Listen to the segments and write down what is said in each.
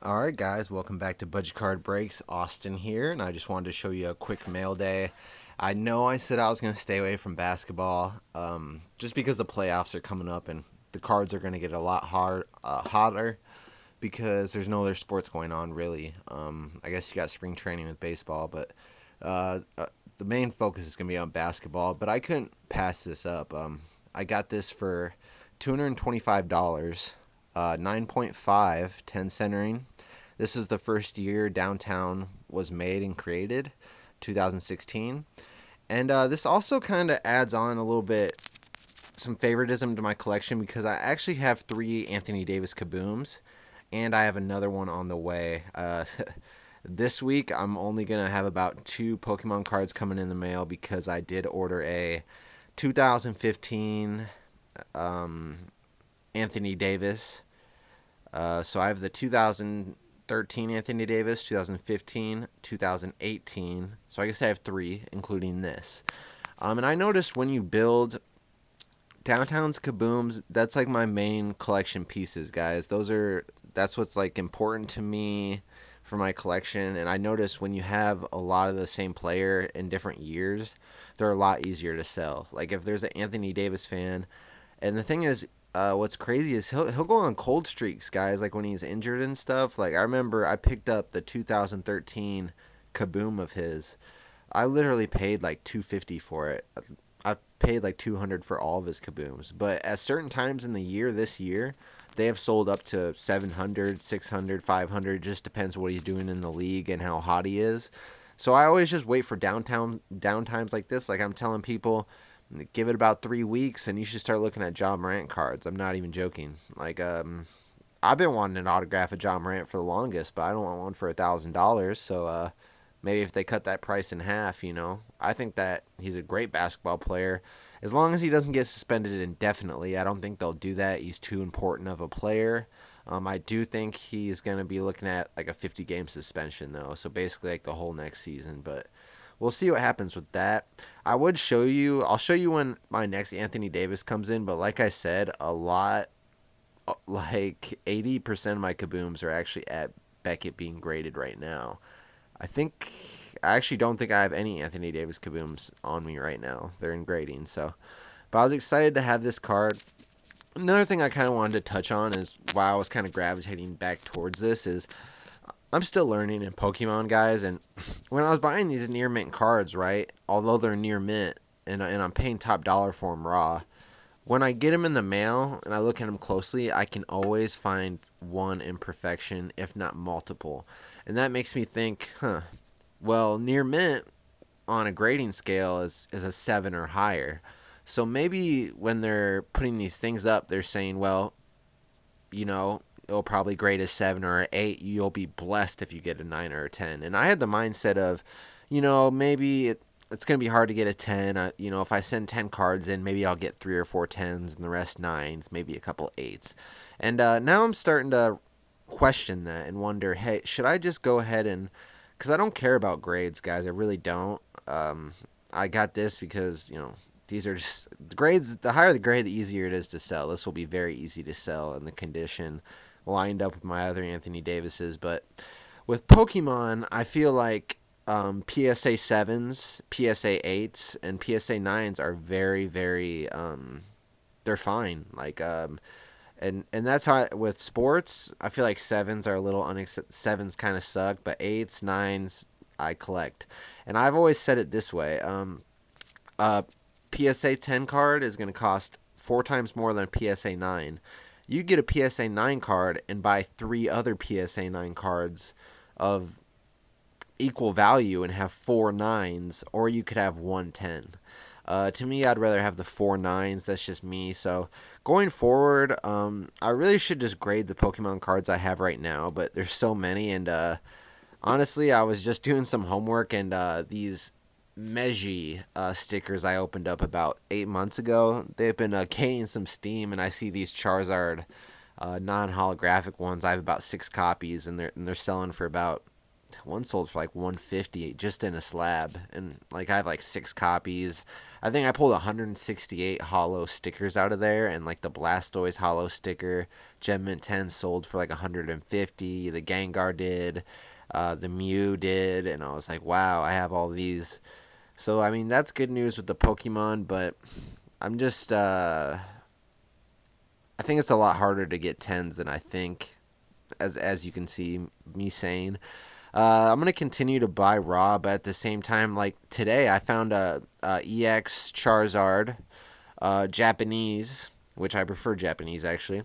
Alright guys, welcome back to Budget Card Breaks. Austin here, and I just wanted to show you a quick mail day. I know I said I was going to stay away from basketball, just because the playoffs are coming up and the cards are going to get a lot hotter because there's no other sports going on really. I guess you got spring training with baseball, but uh, uh, the main focus is going to be on basketball. But I couldn't pass this up. I got this for $225. 9.5, 10 centering. This is the first year downtown was made and created, 2016. And this also kind of adds on a little bit some favoritism to my collection because I actually have three Anthony Davis Kabooms, and I have another one on the way. This week, I'm only going to have about two Pokemon cards coming in the mail because I did order a 2015 Anthony Davis. So I have the 2013 Anthony Davis, 2015, 2018. So I guess I have three, including this. And I noticed when you build Downtown's Kabooms, that's like my main collection pieces, guys. That's what's like important to me for my collection. And I noticed when you have a lot of the same player in different years, they're a lot easier to sell. Like if there's an Anthony Davis fan, and the thing is, what's crazy is he'll go on cold streaks, guys. Like when he's injured and stuff. Like I remember I picked up the 2013 Kaboom of his. I literally paid like 250 for it. I paid like 200 for all of his Kabooms. But at certain times in the year, this year, they have sold up to 700, 600, 500. Just depends what he's doing in the league and how hot he is. So I always just wait for downtimes like this. Like I'm telling people, give it about 3 weeks and you should start looking at John Morant cards. I'm not even joking. Like I've been wanting an autograph of John Morant for the longest, but I don't want one for $1,000. So maybe if they cut that price in half, I think that he's a great basketball player. As long as he doesn't get suspended indefinitely, I don't think they'll do that. He's too important of a player. I do think he's going to be looking at like a 50-game suspension, though. So basically like the whole next season. But we'll see what happens with that. I'll show you when my next Anthony Davis comes in. But like I said, like 80% of my Kabooms are actually at Beckett being graded right now. I actually don't think I have any Anthony Davis Kabooms on me right now. They're in grading, so. But I was excited to have this card. Another thing I kind of wanted to touch on is why I was kind of gravitating back towards this is I'm still learning in Pokemon, guys, and when I was buying these near mint cards, right, although they're near mint and I'm paying top dollar for them raw, when I get them in the mail and I look at them closely, I can always find one imperfection, if not multiple. And that makes me think, well, near mint on a grading scale is a 7 or higher. So maybe when they're putting these things up, they're saying, well, it'll probably grade a 7 or an 8. You'll be blessed if you get a 9 or a 10. And I had the mindset of, maybe it's going to be hard to get a 10. If I send 10 cards in, maybe I'll get 3 or 4 10s and the rest 9s, maybe a couple 8s. And now I'm starting to question that and wonder, hey, should I just go ahead and, because I don't care about grades, guys. I really don't. I got this because, these are just the grades. The higher the grade, the easier it is to sell. This will be very easy to sell in the condition lined up with my other Anthony Davises. But with Pokemon, I feel like PSA 7s, PSA 8s, and PSA 9s are very, very, they're fine. Like, and that's how with sports, I feel like 7s are a little 7s kind of suck, but 8s, 9s, I collect. And I've always said it this way. Uh, PSA 10 card is going to cost 4 times more than a PSA 9. You get a PSA 9 card and buy 3 other PSA 9 cards of equal value and have 4 9s, or you could have 1 10. To me, I'd rather have the 4 9s. That's just me. So going forward, I really should just grade the Pokemon cards I have right now, but there's so many. And honestly, I was just doing some homework, and these Meiji stickers I opened up about 8 months ago, they've been gaining some steam, and I see these Charizard non-holographic ones. I have about 6 copies, and they're selling for about one sold for like 150 just in a slab, and like I have like 6 copies. I think I pulled 168 hollow stickers out of there, and like the Blastoise hollow sticker, Gem Mint 10 sold for like 150. The Gengar did, the Mew did, and I was like, wow, I have all these. So I mean that's good news with the Pokemon, but I'm just I think it's a lot harder to get tens than I think, as you can see me saying. I'm gonna continue to buy raw, but at the same time, like today, I found a EX Charizard, Japanese, which I prefer Japanese actually,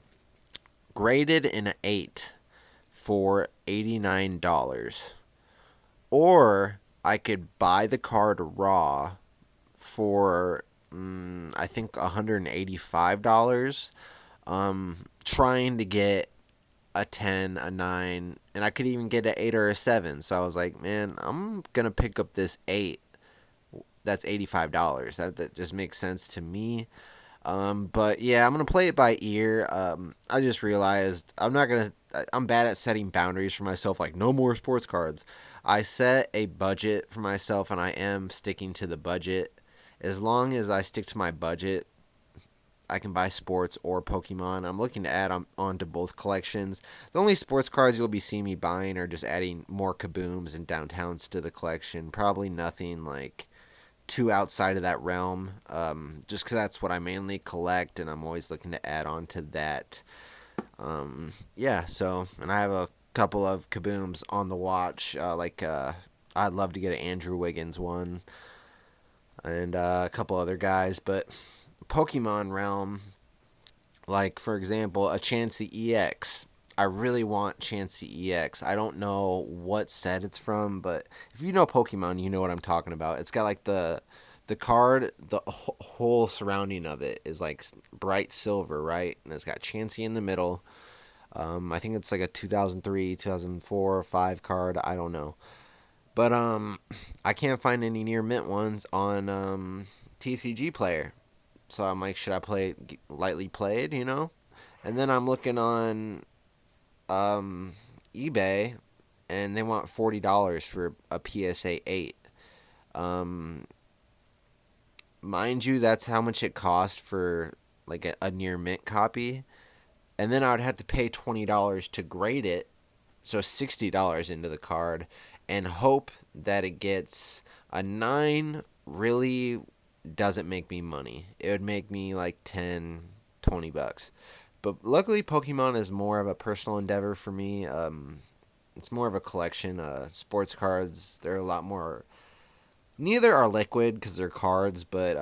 graded in an 8 for $89. Or I could buy the card raw for I think $185. Trying to get a 10, a 9, and I could even get an 8 or a 7. So I was like, man, I'm going to pick up this 8. That's $85. That just makes sense to me. But yeah, I'm going to play it by ear. I just realized I'm bad at setting boundaries for myself, like no more sports cards. I set a budget for myself, and I am sticking to the budget. As long as I stick to my budget, I can buy sports or Pokemon. I'm looking to add on to both collections. The only sports cards you'll be seeing me buying are just adding more Kabooms and Downtowns to the collection. Probably nothing like too outside of that realm, just because that's what I mainly collect, and I'm always looking to add on to that. Yeah, so, and I have a couple of Kabooms on the watch. I'd love to get an Andrew Wiggins one, and a couple other guys, but Pokemon realm, like for example, a Chansey EX. I really want Chansey EX. I don't know what set it's from, but if you know Pokemon, you know what I'm talking about. It's got like the card, the whole surrounding of it is like bright silver, right? And it's got Chansey in the middle. I think it's like a 2003, 2004, 5 card. I don't know, but I can't find any near mint ones on TCG Player. So I'm like, should I play lightly played, you know? And then I'm looking on eBay, and they want $40 for a PSA 8. Um, Mind you, that's how much it cost for like a near mint copy. And then I would have to pay $20 to grade it, so $60 into the card, and hope that it gets a 9. Really doesn't make me money. It would make me like 10, $20. But luckily, Pokemon is more of a personal endeavor for me. It's more of a collection. Sports cards, they're a lot more. Neither are liquid because they're cards, but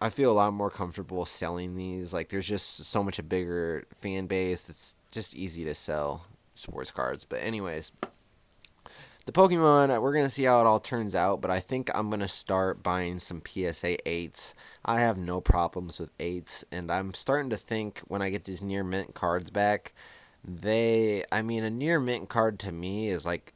I feel a lot more comfortable selling these. Like, there's just so much a bigger fan base. It's just easy to sell sports cards. But anyways, the Pokemon, we're going to see how it all turns out, but I think I'm going to start buying some PSA 8s. I have no problems with 8s, and I'm starting to think when I get these near mint cards back, a near mint card to me is like,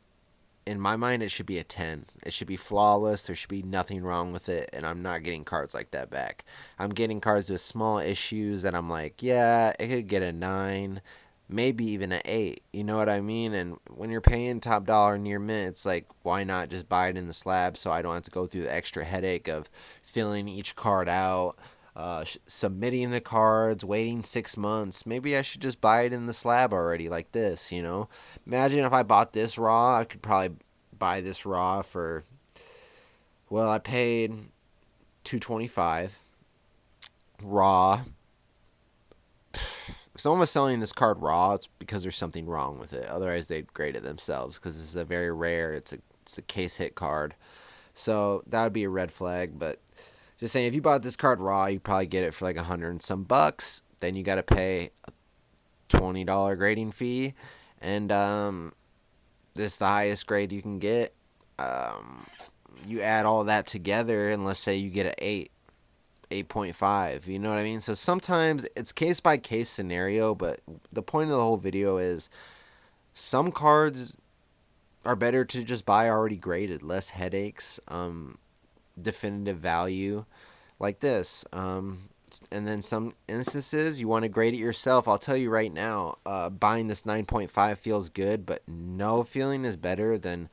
in my mind, it should be a 10. It should be flawless. There should be nothing wrong with it, and I'm not getting cards like that back. I'm getting cards with small issues that I'm like, yeah, it could get a 9, maybe even an 8. You know what I mean? And when you're paying top dollar near mint, it's like, why not just buy it in the slab so I don't have to go through the extra headache of filling each card out, submitting the cards, waiting 6 months. Maybe I should just buy it in the slab already, like this, you know? Imagine if I bought this raw, I could probably buy this raw for, well, I paid 225 raw. If someone was selling this card raw, it's because there's something wrong with it. Otherwise, they'd grade it themselves because this is a very rare. It's a case hit card, so that would be a red flag. But just saying, if you bought this card raw, you probably get it for like 100 and some bucks. Then you got to pay a $20 grading fee, and this is the highest grade you can get. You add all that together, and let's say you get an 8, 8.5. You know what I mean? So sometimes it's case by case scenario, but the point of the whole video is some cards are better to just buy already graded, less headaches, definitive value like this. And then some instances you want to grade it yourself. I'll tell you right now, buying this 9.5 feels good, but no feeling is better than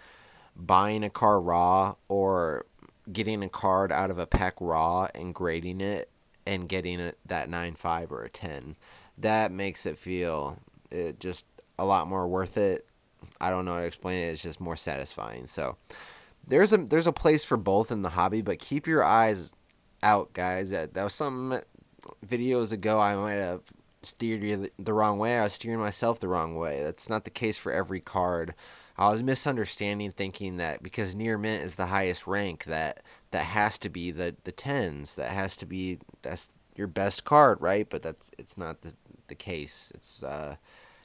buying a card raw or getting a card out of a pack raw and grading it and getting it that 9.5 or a 10. That makes it feel just a lot more worth it. I don't know how to explain it. It's just more satisfying. So there's a place for both in the hobby, but keep your eyes out, guys. That was some videos ago. I might have steered you the wrong way. I was steering myself the wrong way. That's not the case for every card. I was misunderstanding, thinking that because near mint is the highest rank, that has to be the tens. That has to be that's your best card, right? But it's not the case. It's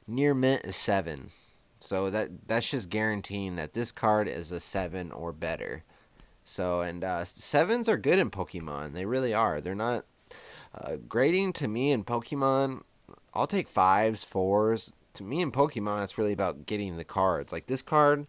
near mint is 7. So that's just guaranteeing that this card is a 7 or better. So and sevens are good in Pokemon. They really are. They're not grading to me in Pokemon. I'll take fives, fours. To me in Pokemon, it's really about getting the cards. Like this card,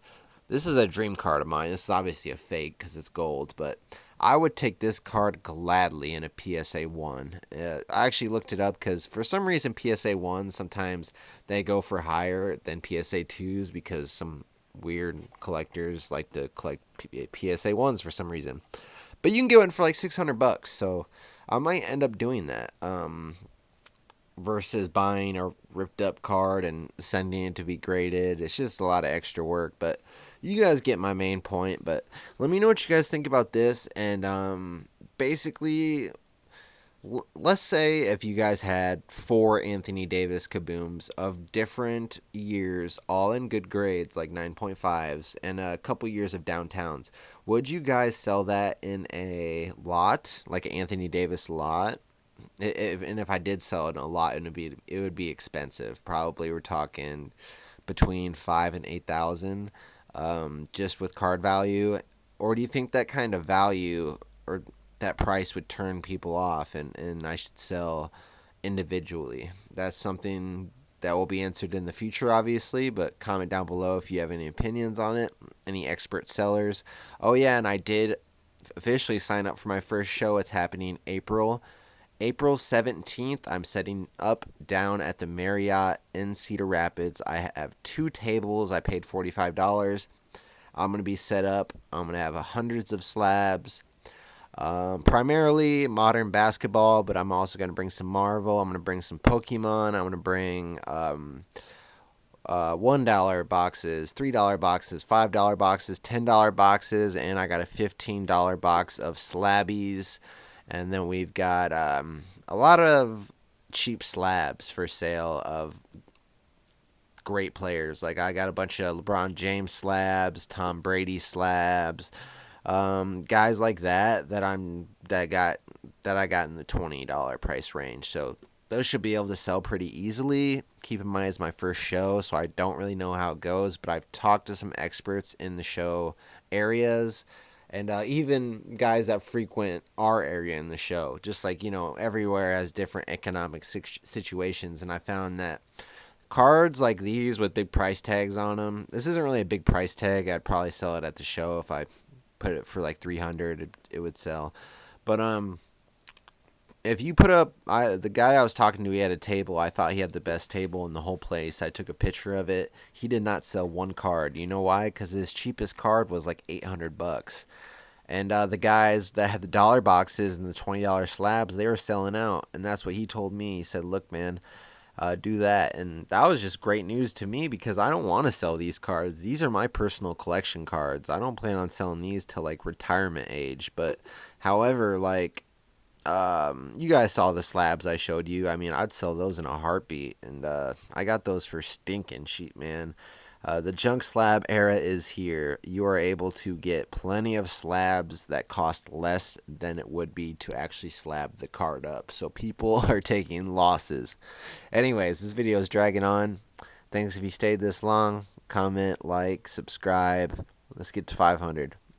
this is a dream card of mine. This is obviously a fake because it's gold, but I would take this card gladly in a PSA 1. I actually looked it up because for some reason PSA 1 sometimes they go for higher than PSA 2s because some weird collectors like to collect PSA 1s for some reason. But you can get one for like $600, so I might end up doing that. Versus buying a ripped up card and sending it to be graded. It's just a lot of extra work, but you guys get my main point. But let me know what you guys think about this. And basically, let's say if you guys had 4 Anthony Davis kabooms of different years, all in good grades, like 9.5s, and a couple years of downtowns, would you guys sell that in a lot, like an Anthony Davis lot? And if I did sell it a lot, it would be expensive. Probably we're talking between 5 and 8,000, just with card value. Or do you think that kind of value or that price would turn people off, and I should sell individually? That's something that will be answered in the future, obviously. But comment down below if you have any opinions on it. Any expert sellers. Oh yeah, and I did officially sign up for my first show. It's happening April 17th. I'm setting up down at the Marriott in Cedar Rapids. I have 2 tables. I paid $45. I'm going to be set up. I'm going to have hundreds of slabs. Primarily modern basketball, but I'm also going to bring some Marvel. I'm going to bring some Pokemon. I'm going to bring $1 boxes, $3 boxes, $5 boxes, $10 boxes, and I got a $15 box of slabbies. And then we've got a lot of cheap slabs for sale of great players. Like I got a bunch of LeBron James slabs, Tom Brady slabs, guys like that I got in the $20 price range. So those should be able to sell pretty easily. Keep in mind it's my first show, so I don't really know how it goes. But I've talked to some experts in the show areas. And even guys that frequent our area in the show, just like, everywhere has different economic situations. And I found that cards like these with big price tags on them, this isn't really a big price tag. I'd probably sell it at the show. If I put it for like 300, it would sell. But if you put up, the guy I was talking to, he had a table. I thought he had the best table in the whole place. I took a picture of it. He did not sell one card. You know why? Because his cheapest card was like $800. And the guys that had the dollar boxes and the $20 slabs, they were selling out. And that's what he told me. He said, look, man, do that. And that was just great news to me because I don't want to sell these cards. These are my personal collection cards. I don't plan on selling these till like retirement age. But however, like, you guys saw the slabs I showed you. I mean, I'd sell those in a heartbeat. And I got those for stinking cheap, man. The junk slab era is here. You are able to get plenty of slabs that cost less than it would be to actually slab the card up. So people are taking losses. Anyways, this video is dragging on. Thanks if you stayed this long. Comment, like, subscribe. Let's get to 500.